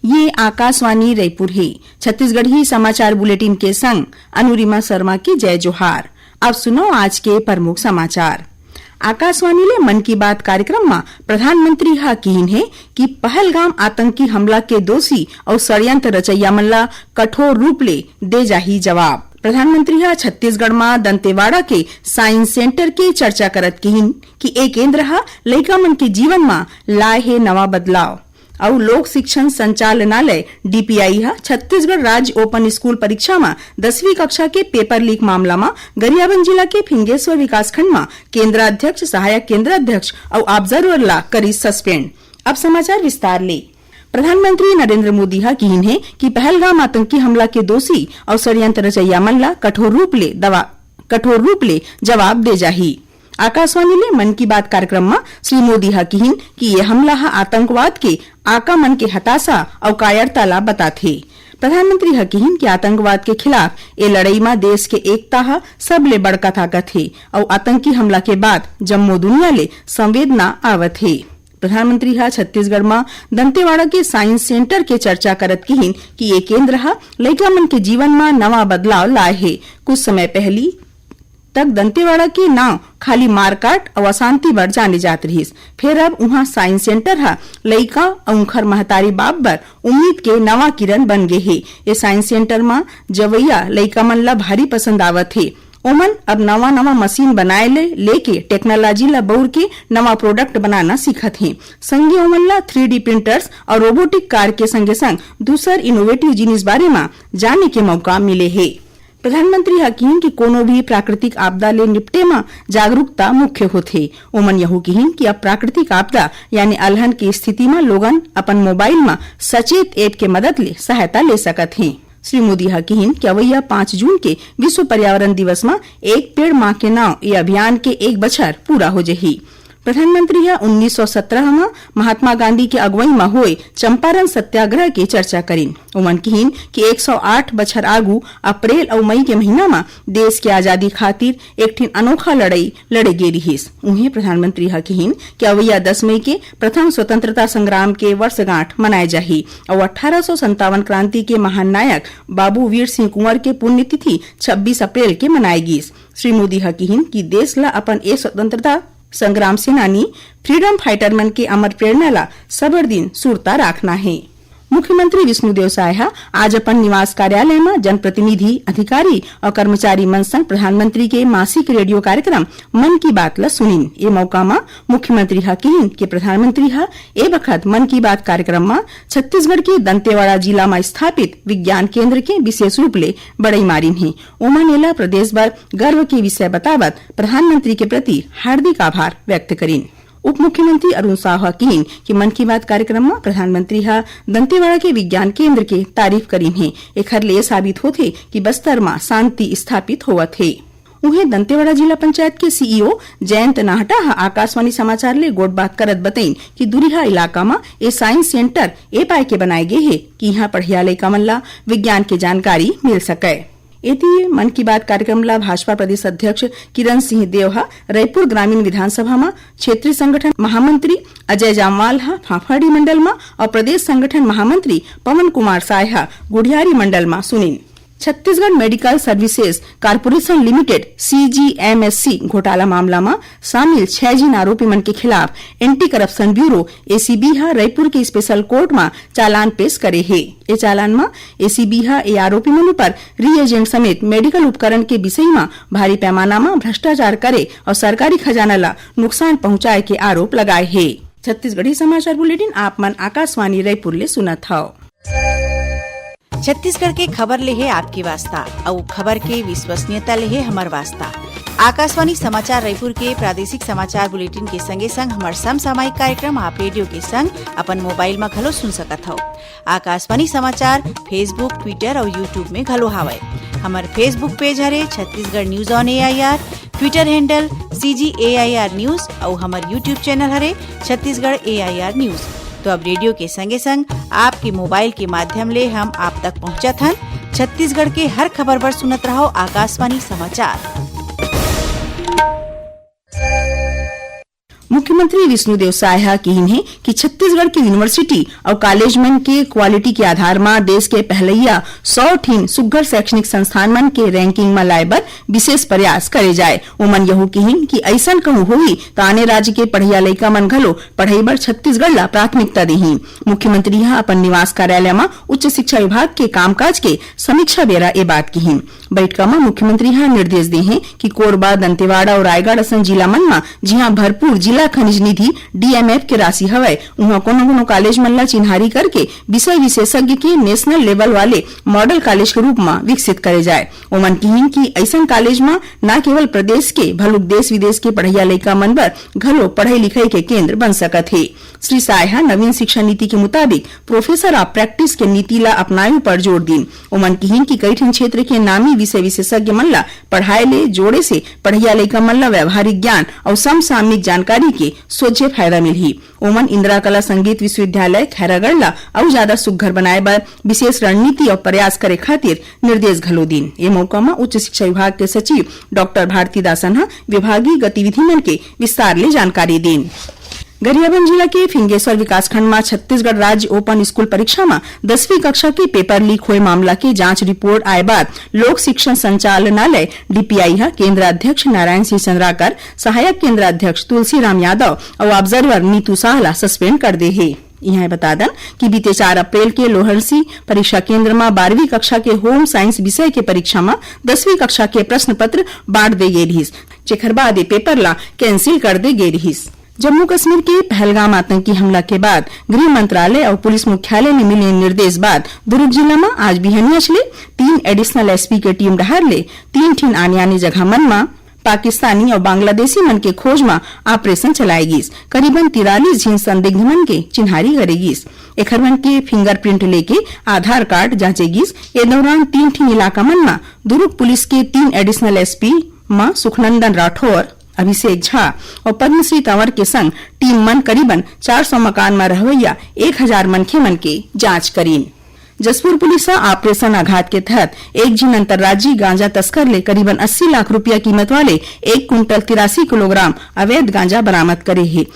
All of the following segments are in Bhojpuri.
ये आकाशवाणी रायपुर है। छत्तीसगढ़ी समाचार बुलेटिन के संग अनुरिमा शर्मा की जय जोहार। अब सुनो आज के प्रमुख समाचार। आकाशवाणी ले मन की बात कार्यक्रम में प्रधानमंत्री हा कहिन है कि पहलगाम आतंकी हमला के दोषी और षड्यंत्र रचैया मन ला कठोर रूप ले दे जाही जवाब। प्रधानमंत्री हा छत्तीसगढ़ में दंतेवाड़ा के साइंस सेंटर के चर्चा करत कहिन कि ए केंद्र हा लइका मन के जीवन में लाए है नवा बदलाव। और लोक शिक्षण संचालनालय डीपीआई हा छत्तीसगढ़ राज्य ओपन स्कूल परीक्षा में 10वीं कक्षा के पेपर लीक मामला में गरियाबंद जिला के फिंगेश्वर विकासखंड में केंद्राध्यक्ष, सहायक केंद्राध्यक्ष और ऑब्जर्वर ला करी सस्पेंड। अब समाचार विस्तार ले। प्रधानमंत्री नरेंद्र मोदी हा कहिन है कि पहलगाम आतंकी हमला के दोषी और षड्यंत्र रचैया मन ला कठोर रूप ले जवाब दे जाही। आकाशवाणी ले मन की बात कार्यक्रम में श्री मोदी हा कहिन कि ये हमला हा आतंकवाद के आका मन के हताशा और कायरता ला बताथे। प्रधानमंत्री हा कहिन कि आतंकवाद के खिलाफ ए लड़ाई में देश के एकता हा सबले बड़का ताकत है और आतंकी हमला के बाद जम्मो दुनिया ले संवेदना आवत है। प्रधानमंत्री हा छत्तीसगढ़ में दंतेवाड़ा के साइंस सेंटर के चर्चा करत कहिन कि ये केंद्र हा लइका मन के जीवन में नवा बदलाव लाए है। कुछ समय पहली तक दंतेवाड़ा के नाव खाली मारकाट और अशांति बर जाने जात रहिस। फिर अब वहाँ साइंस सेंटर हा लइका और उनखर महतारी बाप बर उम्मीद के नवा किरण बन गे हे। ये साइंस सेंटर में जवैया लइका मन ला भारी पसंद आवत हे। ओमन अब नवा मशीन बनाए लेके टेक्नोलॉजी ला बउर के नवा प्रोडक्ट बनाना सीखत हैं। संगे ओमन ला 3D प्रिंटर्स और रोबोटिक कार के संगे संग दूसर इनोवेटिव जिनिस बारे में जाने के मौका मिले है। प्रधानमंत्री हा कहिन कि कोनो भी प्राकृतिक आपदा ले निपटे में जागरूकता मुख्य होथे। ओमन यहू कहिन कि अब प्राकृतिक आपदा यानी अलहन की स्थिति में लोगन अपन मोबाइल में सचेत ऐप के मदद ले सहायता ले सकत हैं। श्री मोदी हा कहिन कि अवैया 5 जून के विश्व पर्यावरण दिवस में एक पेड़ माँ के नाव ये अभियान के 1 बछर पूरा हो जही। प्रधानमंत्री हा 1917 में महात्मा गांधी के अगुवाई में हुए चंपारण सत्याग्रह की चर्चा करीन। उमन कहिन कि 108 बछर आगू अप्रैल और मई के महीना में देश के आजादी खातिर एक ठिन अनोखा लड़ाई लड़े गे रहिस। उन्हें प्रधानमंत्री हा कहिन कि अवैया 10 मई के प्रथम स्वतंत्रता संग्राम के वर्षगांठ मनाए जाही और 1857 क्रांति के महान नायक बाबू वीर सिंह कुंवर के पुण्यतिथि 26 अप्रैल के मनाए गिस। श्री मोदी हा कहिन कि देश ला अपन ए स्वतंत्रता संग्राम सेनानी फ्रीडम फाइटर मन के अमर प्रेरणा ला सबर दिन सुरता रखना है। मुख्यमंत्री विष्णुदेव साय आज अपन निवास कार्यालय में जनप्रतिनिधि, अधिकारी और कर्मचारी मन संग प्रधानमंत्री के मासिक रेडियो कार्यक्रम मन की बात ला सुनिन। ये मौका में मुख्यमंत्री हा कहिन कि प्रधानमंत्री हा ए बखत मन की बात कार्यक्रम में छत्तीसगढ़ के दंतेवाड़ा जिला में स्थापित विज्ञान केंद्र के विशेष रूप ले बड़ई मारिन है। ओमन एला प्रदेश भर गर्व के विषय बतावत प्रधानमंत्री के प्रति हार्दिक आभार व्यक्त करीन। उप मुख्यमंत्री अरुण साह कहिन कि मन की बात कार्यक्रम में प्रधानमंत्री हा दंतेवाड़ा के विज्ञान केंद्र के तारीफ करीन है। एखर ले साबित होथे कि बस्तर में शांति स्थापित होवत है। उन्हें दंतेवाड़ा जिला पंचायत के सीईओ जयंत नाहटा हा आकाशवाणी समाचार ले गोट बात करत बताइन कि दुरिहा इलाका में ए साइंस सेंटर ए पाए के बनाए गे है कि यहाँ पढ़िया लइका मन ला विज्ञान के जानकारी मिल सके। एती मन की बात कार्यक्रम ला भाजपा प्रदेश अध्यक्ष किरण सिंह देव हा रायपुर ग्रामीण विधानसभा में क्षेत्रीय संगठन महामंत्री अजय जामवाल हा फाफाड़ी मंडल में और प्रदेश संगठन महामंत्री पवन कुमार साय हा गुढ़ियारी मंडल में सुनिन। Chhattisgarh medical services corporation limited CGMSC घोटाला मामला में शामिल 6 जिन आरोपी मन के खिलाफ एंटी करप्शन ब्यूरो ACB हा रायपुर के स्पेशल कोर्ट में चालान पेश करे है। ए चालान में ACB हा ए आरोपी मन पर रिएजेंट समेत मेडिकल उपकरण के विषय में भारी पैमाना में भ्रष्टाचार करे और सरकारी खजाना ला नुकसान पहुंचाए के आरोप लगाए है। छत्तीसगढ़ी समाचार बुलेटिन आप मन आकाशवाणी रायपुर ले सुनत हव। छत्तीसगढ़ के खबर ले है आपकी वास्ता और खबर के विश्वसनीयता ले है हमार वास्ता। आकाशवाणी समाचार रायपुर के प्रादेशिक समाचार बुलेटिन के संगे संग हमार समसामयिक कार्यक्रम आप रेडियो के संग अपन मोबाइल में घलो सुन सकत हो। आकाशवाणी समाचार फेसबुक, ट्विटर और यूट्यूब में घलो हावय। हमार फेसबुक पेज हरे Chhattisgarh news on AIR, Twitter handle CGAIR news और हमार यूट्यूब चैनल हरे छत्तीसगढ़ AIR न्यूज। तो अब रेडियो के संगे संग आपके मोबाइल के माध्यम ले हम आप तक पहुंचत हन। छत्तीसगढ़ के हर खबर पर सुनत रहो आकाशवाणी समाचार। मुख्यमंत्री विष्णुदेव साय कहन है कि छत्तीसगढ़ के यूनिवर्सिटी और कॉलेज मन के क्वालिटी के आधार में देश के पहलैया 100 ठीन सुघ्घर शैक्षणिक संस्थान मन के रैंकिंग में लाए बर विशेष प्रयास करे जाए। ओमन यहू कहन कि ऐसा कहूं होई तो आने राज्य के पढ़िया लइका मन घलो पढ़ाई बर छत्तीसगढ़ ला प्राथमिकता देही। मुख्यमंत्री अपन निवास कार्यालय में उच्च शिक्षा विभाग के कामकाज के समीक्षा बेरा ए बात कही। बैठका में मुख्यमंत्री निर्देश दे हैं कि कोरबा, दंतेवाड़ा और रायगढ़ असन जिला मन में जिहां भरपूर जिला खनिज निधि DMF के राशि हवय उहां कोनो कॉलेज मन ला चिन्हारी करके विषय विशेषज्ञ के नेशनल लेवल वाले मॉडल कॉलेज के रूप में विकसित करे जाए। ओमन कहिन कि ऐसा कॉलेज में न केवल प्रदेश के भलुक देश विदेश के पढ़ैया लइका मन बर घलो पढ़ाई लिखाई के केंद्र बन सकत है। श्री साय नवीन शिक्षा नीति के मुताबिक प्रोफेसर ऑफ प्रैक्टिस के नीति ला अपनायु पर जोर दिन। ओमन कहिन कि कई ठन क्षेत्र के नामी विषय विशेषज्ञ मन ला पढ़ाए ले जोड़े से पढ़ैया लइका मन ला व्यावहारिक ज्ञान और समसामयिक जानकारी के सोचे फायदा मिलही। ओमन इंदिरा कला संगीत विश्वविद्यालय खैरागढ़ ला और ज्यादा सुघ्घर बनाए बर विशेष रणनीति और प्रयास करे खातिर निर्देश घलो दिन। ए मौका में उच्च शिक्षा विभाग के सचिव डॉक्टर भारती दासन विभागीय गतिविधि मन के विस्तार ले जानकारी दिन। गरियाबंद जिला के फिंगेश्वर विकासखंड में छत्तीसगढ़ राज्य ओपन स्कूल परीक्षा में 10वीं कक्षा के पेपर लीक हुए मामला के जांच रिपोर्ट आए बाद लोक शिक्षण संचालनालय DPI केंद्र अध्यक्ष नारायण सिंह चंद्राकर, सहायक केंद्र अध्यक्ष तुलसीराम यादव और ऑब्जर्वर नीतू साहला सस्पेंड कर दे है। यहां बता दें कि बीते 4 अप्रैल के लोहरसी परीक्षा केंद्र में 12वीं कक्षा के होम साइंस विषय के परीक्षा में 10वीं कक्षा के प्रश्न पत्र बांट दे गए रहिस, जेकर बाद पेपर ला कैंसिल कर दे गए रहिस। जम्मू कश्मीर के पहलगाम आतंकी हमला के बाद गृह मंत्रालय और पुलिस मुख्यालय ने मिले निर्देश बाद दुर्ग जिला में आज बिहनिया ले 3 एडिशनल SP के टीम डहार ले 3 ठीन आने जगह मन में पाकिस्तानी और बांग्लादेशी मन के खोज में ऑपरेशन चलाएगीस। करीबन 43 झीन संदिग्ध मन के चिन्हारी करेगीस। एखर मन के फिंगरप्रिंट लेके आधार कार्ड जांचेगीस। ए दौरान 3 ठीन इलाका मन में दुर्ग पुलिस के 3 एडिशनल SP में सुखनंदन राठौर, अभिषेक झा और पद्मश्री तंवर के संग टीम मन करीबन 400 मकान में रहवैया 1000 मनखे मन के जांच करीन। जसपुर पुलिस ऑपरेशन आघात के तहत एक झीन अंतर्राज्यीय गांजा तस्कर ले करीबन 80 लाख रुपया कीमत वाले 1 कुंटल 83 किलोग्राम अवैध गांजा बरामद करे है।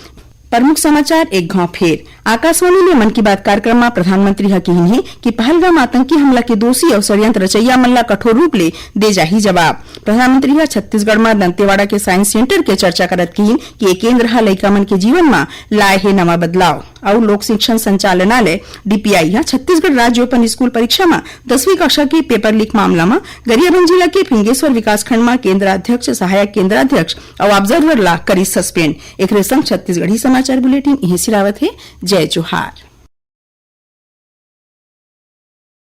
प्रमुख समाचार एक घाव फेर। आकाशवाणी ने मन की बात कार्यक्रम में प्रधानमंत्री कहन है कि पहलगाम आतंकी हमला के दोषी और षड्यंत्र रचैया मन ला कठोर रूप ले दे जाही जवाब। प्रधानमंत्री छत्तीसगढ़ में दंतेवाड़ा के साइंस सेंटर के चर्चा करत कहन कि ये केंद्र लइका मन के जीवन में लाए है नवा बदलाव। और लोक शिक्षण संचालनालय DPI छत्तीसगढ़ राज्य ओपन स्कूल परीक्षा में 10वीं कक्षा के पेपर लीक मामला में गरियाबंद जिला के फिंगेश्वर विकासखंड में केंद्र अध्यक्ष, सहायक केंद्र अध्यक्ष और ऑब्जर्वर ला करी सस्पेंड। एक संग छत्तीसगढ़ी समाचार बुलेटिन यही सिरावत है। जय जोहार।